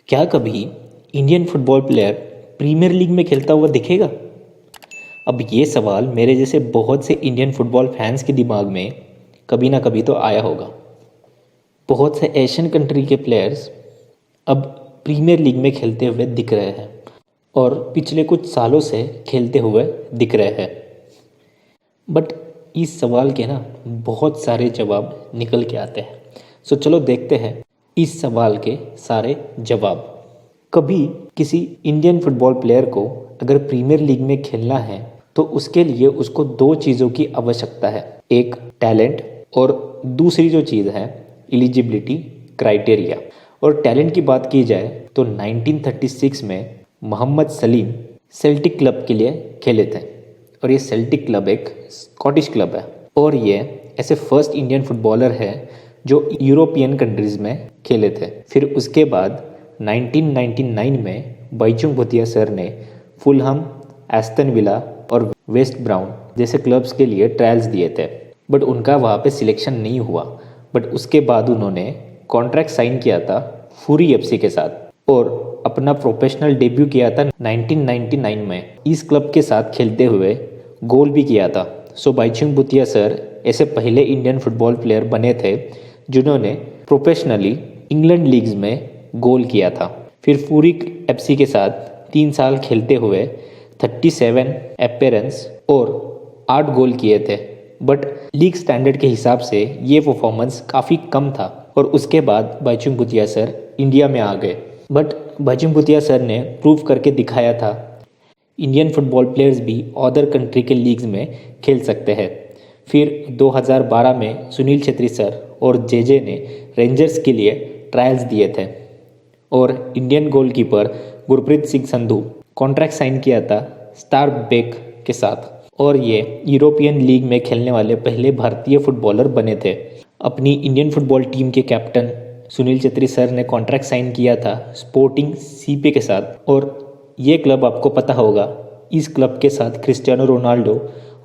क्या कभी Indian football player premier league में खेलता हुआ दिखेगा? अब ये सवाल मेरे जैसे बहुत से इंडियन फुटबॉल फैंस के दिमाग में कभी ना कभी तो आया होगा। बहुत से एशियन कंट्री के प्लेयर्स अब प्रीमियर लीग में खेलते हुए दिख रहे हैं और पिछले कुछ सालों से खेलते हुए दिख रहे हैं। बट इस सवाल के ना बहुत सारे जवाब निकल के आते हैं। सो चलो देखते हैं इस सवाल के सारे जवाब। कभी किसी इंडियन फुटबॉल प्लेयर को अगर प्रीमियर लीग में खेलना है तो उसके लिए उसको दो चीज़ों की आवश्यकता है, एक टैलेंट और दूसरी जो चीज़ है एलिजिबिलिटी क्राइटेरिया। और टैलेंट की बात की जाए तो 1936 में मोहम्मद सलीम सेल्टिक क्लब के लिए खेले थे और ये सेल्टिक क्लब एक स्कॉटिश क्लब है और ये ऐसे फर्स्ट इंडियन फुटबॉलर है जो यूरोपियन कंट्रीज़ में खेले थे। फिर उसके बाद 1999 में बाईचुंग भूतिया सर ने फुलहम, एस्टन विला और वेस्ट ब्राउन जैसे क्लब्स के लिए ट्रायल्स दिए थे, बट उनका वहाँ पे सिलेक्शन नहीं हुआ। बट उसके बाद उन्होंने कॉन्ट्रैक्ट साइन किया था फूरी एफसी के साथ और अपना प्रोफेशनल डेब्यू किया था 1999 में। इस क्लब के साथ खेलते हुए गोल भी किया था। सो बाईचुंग भूतिया सर ऐसे पहले इंडियन फुटबॉल प्लेयर बने थे जिन्होंने प्रोफेशनली इंग्लैंड लीग्स में गोल किया था। फिर फूरी एफसी के साथ 3 साल खेलते हुए 37 अपीयरेंस और 8 गोल किए थे, बट लीग स्टैंडर्ड के हिसाब से ये परफॉर्मेंस काफ़ी कम था और उसके बाद बाईचुंग भूतिया सर इंडिया में आ गए। बट बाईचुंग भूतिया सर ने प्रूव करके दिखाया था इंडियन फुटबॉल प्लेयर्स भी अदर कंट्री के लीग्स में खेल सकते हैं। फिर 2012 में सुनील छेत्री सर और जेजे ने रेंजर्स के लिए ट्रायल्स दिए थे और Indian goalkeeper Gurpreet Singh Sandhu contract sign किया था स्टार बेक के साथ और ये यूरोपियन लीग में खेलने वाले पहले भारतीय फुटबॉलर बने थे। अपनी इंडियन फुटबॉल टीम के कैप्टन सुनील छेत्री सर ने कॉन्ट्रैक्ट साइन किया था स्पोर्टिंग सीपी के साथ और ये क्लब आपको पता होगा, इस क्लब के साथ क्रिस्टियानो रोनाल्डो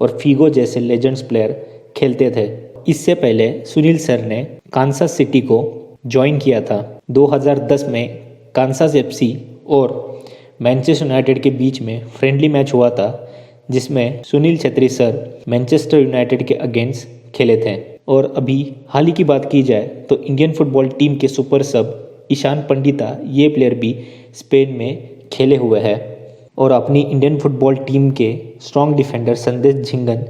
और फीगो जैसे लेजेंड्स प्लेयर खेलते थे। इससे पहले सुनील सर ने कांसास सिटी को ज्वाइन किया था। 2010 में कांसास एफसी और मैनचेस्टर यूनाइटेड के बीच में फ्रेंडली मैच हुआ था जिसमें Sunil Chhetri sir Manchester United के अगेंस्ट खेले थे। और अभी हाल ही की बात की जाए तो इंडियन फुटबॉल टीम के सुपर सब ईशान पंडिता ये प्लेयर भी स्पेन में खेले हुए हैं और अपनी इंडियन फुटबॉल टीम के स्ट्रॉन्ग डिफेंडर संदेश झिंगन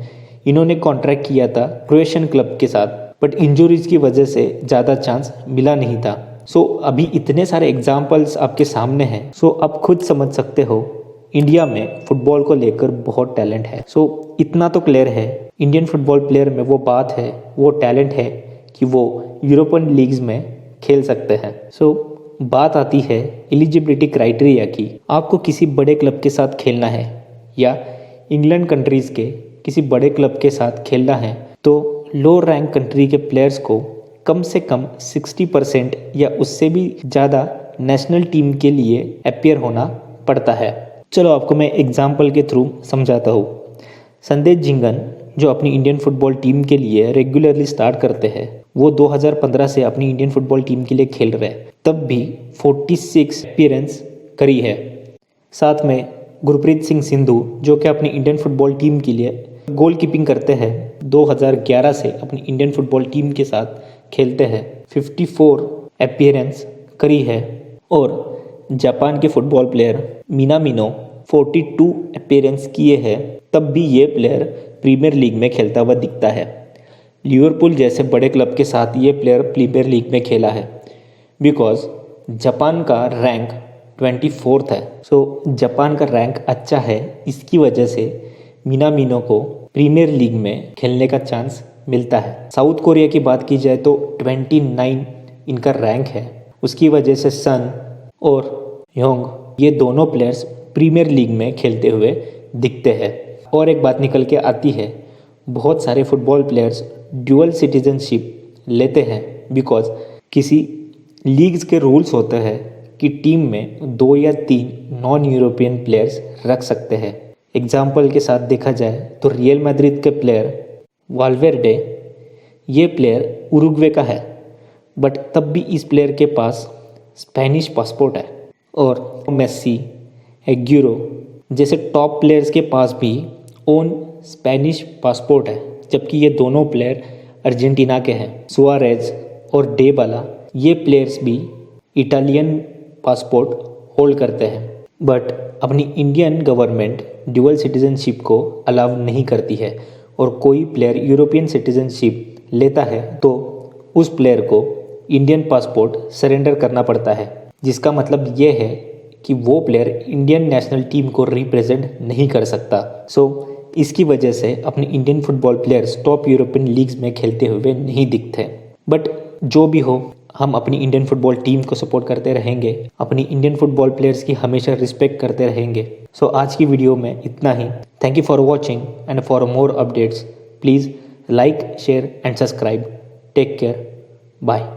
इन्होंने कॉन्ट्रैक्ट किया था क्रोएशियन क्लब के साथ, बट इंजरीज की वजह से ज़्यादा चांस मिला नहीं था। सो अभी इतने सारे एग्जाम्पल्स आपके सामने हैं। सो आप खुद समझ सकते हो इंडिया में फुटबॉल को लेकर बहुत टैलेंट है। सो इतना तो क्लियर है इंडियन फुटबॉल प्लेयर में वो बात है, वो टैलेंट है कि वो यूरोपियन लीग्स में खेल सकते हैं। सो बात आती है एलिजिबिलिटी क्राइटेरिया की। आपको किसी बड़े क्लब के साथ खेलना है या इंग्लैंड कंट्रीज़ के किसी बड़े क्लब के साथ खेलना है तो लो रैंक कंट्री के प्लेयर्स को कम से कम 60% या उससे भी ज़्यादा नेशनल टीम के लिए अपीयर होना पड़ता है। चलो आपको मैं एग्जाम्पल के थ्रू समझाता हूँ। संदेश झिंगन जो अपनी इंडियन फुटबॉल टीम के लिए रेगुलरली स्टार्ट करते हैं, वो 2015 से अपनी इंडियन फुटबॉल टीम के लिए खेल रहे हैं, तब भी 46 अपीयरेंस करी है। साथ में गुरप्रीत सिंह संधू जो कि अपनी इंडियन फुटबॉल टीम के लिए गोल कीपिंग करते हैं, 2011 से अपनी इंडियन फुटबॉल टीम के साथ खेलते हैं, 54 अपीयरेंस करी है। और जापान के फुटबॉल प्लेयर मिनामिनो 42 अपीयरेंस किए हैं, तब भी ये प्लेयर प्रीमियर लीग में खेलता हुआ दिखता है। लिवरपूल जैसे बड़े क्लब के साथ ये प्लेयर प्रीमियर लीग में खेला है बिकॉज जापान का रैंक 24th है। सो जापान का रैंक अच्छा है, इसकी वजह से मिनामिनो को प्रीमियर लीग में खेलने का चांस मिलता है। साउथ कोरिया की बात की जाए तो 29 इनका रैंक है, उसकी वजह से सन और योंग ये दोनों प्लेयर्स प्रीमियर लीग में खेलते हुए दिखते हैं। और एक बात निकल के आती है, बहुत सारे फुटबॉल प्लेयर्स ड्यूअल सिटीजनशिप लेते हैं बिकॉज किसी लीग्स के रूल्स होते हैं कि टीम में 2 या 3 नॉन यूरोपियन प्लेयर्स रख सकते हैं। एग्जाम्पल के साथ देखा जाए तो रियल मैड्रिड के प्लेयर वाल्वेर्डे ये प्लेयर उरुग्वे का है, बट तब भी इस प्लेयर के पास स्पेनिश पासपोर्ट है। और मेसी, एग्यूरो जैसे टॉप प्लेयर्स के पास भी ओन स्पेनिश पासपोर्ट है, जबकि ये दोनों प्लेयर अर्जेंटीना के हैं। सुआरेज और डेबाला ये प्लेयर्स भी इटालियन पासपोर्ट होल्ड करते हैं, बट अपनी इंडियन गवर्नमेंट ड्यूअल सिटीजनशिप को अलाउ नहीं करती है, और कोई प्लेयर यूरोपियन सिटीजनशिप लेता है तो उस प्लेयर को इंडियन पासपोर्ट सरेंडर करना पड़ता है, जिसका मतलब ये है कि वो प्लेयर इंडियन नेशनल टीम को रिप्रेजेंट नहीं कर सकता। इसकी वजह से अपने Indian football players top European leagues में खेलते हुए नहीं दिखते। बट जो भी हो, हम अपनी इंडियन फुटबॉल टीम को सपोर्ट करते रहेंगे, अपनी इंडियन फुटबॉल प्लेयर्स की हमेशा रिस्पेक्ट करते रहेंगे। आज की वीडियो में इतना ही। Thank you for watching and for more updates please like, share and subscribe. Take care, bye.